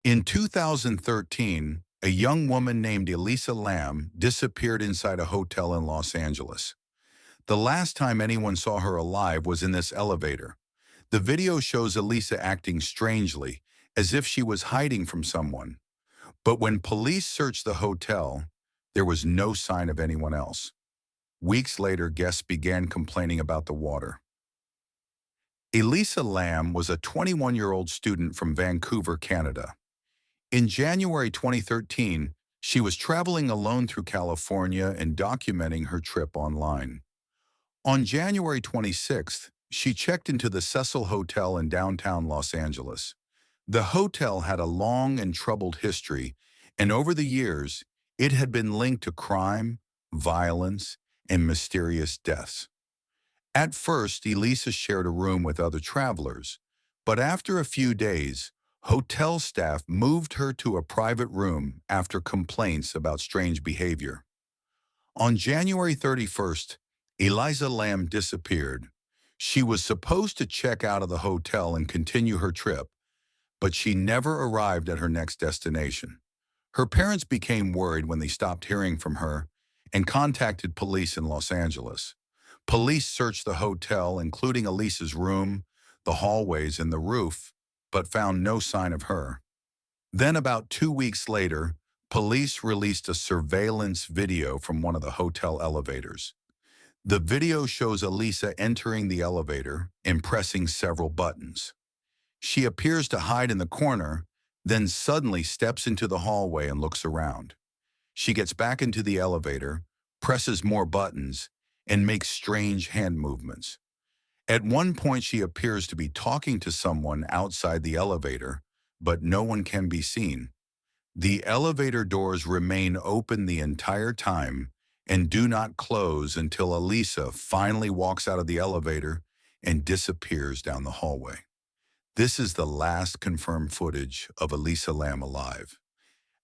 In 2013, a young woman named Elisa Lam disappeared inside a hotel in Los Angeles. The last time anyone saw her alive was in this elevator. The video shows Elisa acting strangely, as if she was hiding from someone. But when police searched the hotel, there was no sign of anyone else. Weeks later, guests began complaining about the water. Elisa Lam was a 21-year-old student from Vancouver, Canada. In January 2013, she was traveling alone through California and documenting her trip online. On January 26th, she checked into the Cecil Hotel in downtown Los Angeles. The hotel had a long and troubled history, and over the years, it had been linked to crime, violence, and mysterious deaths. At first, Elisa shared a room with other travelers, but after a few days, hotel staff moved her to a private room after complaints about strange behavior. On January 31st, Elisa Lam disappeared. She was supposed to check out of the hotel and continue her trip, but she never arrived at her next destination. Her parents became worried when they stopped hearing from her and contacted police in Los Angeles. Police searched the hotel, including Elisa's room, the hallways, and the roof, but found no sign of her. Then about 2 weeks later, police released a surveillance video from one of the hotel elevators. The video shows Elisa entering the elevator and pressing several buttons. She appears to hide in the corner, then suddenly steps into the hallway and looks around. She gets back into the elevator, presses more buttons, and makes strange hand movements. At one point, she appears to be talking to someone outside the elevator, but no one can be seen. The elevator doors remain open the entire time and do not close until Elisa finally walks out of the elevator and disappears down the hallway. This is the last confirmed footage of Elisa Lam alive.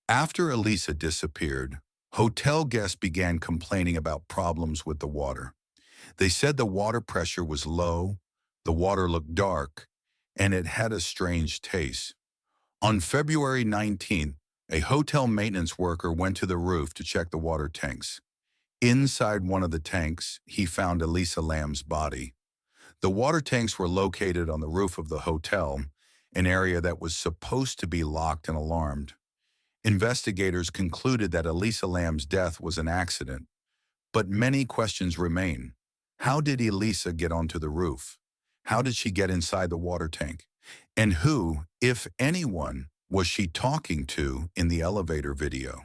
After Elisa disappeared, hotel guests began complaining about problems with the water. They said the water pressure was low, the water looked dark, and it had a strange taste. On February 19th, a hotel maintenance worker went to the roof to check the water tanks. Inside one of the tanks, he found Elisa Lam's body. The water tanks were located on the roof of the hotel, an area that was supposed to be locked and alarmed. Investigators concluded that Elisa Lam's death was an accident, but many questions remain. How did Elisa get onto the roof? How did she get inside the water tank? And who, if anyone, was she talking to in the elevator video?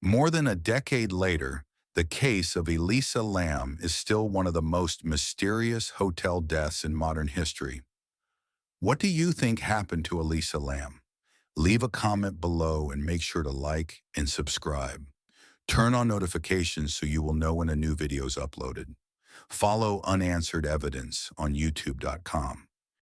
More than a decade later, the case of Elisa Lam is still one of the most mysterious hotel deaths in modern history. What do you think happened to Elisa Lam? Leave a comment below and make sure to like and subscribe. Turn on notifications so you will know when a new video is uploaded. Follow Unanswered Evidence on youtube.com.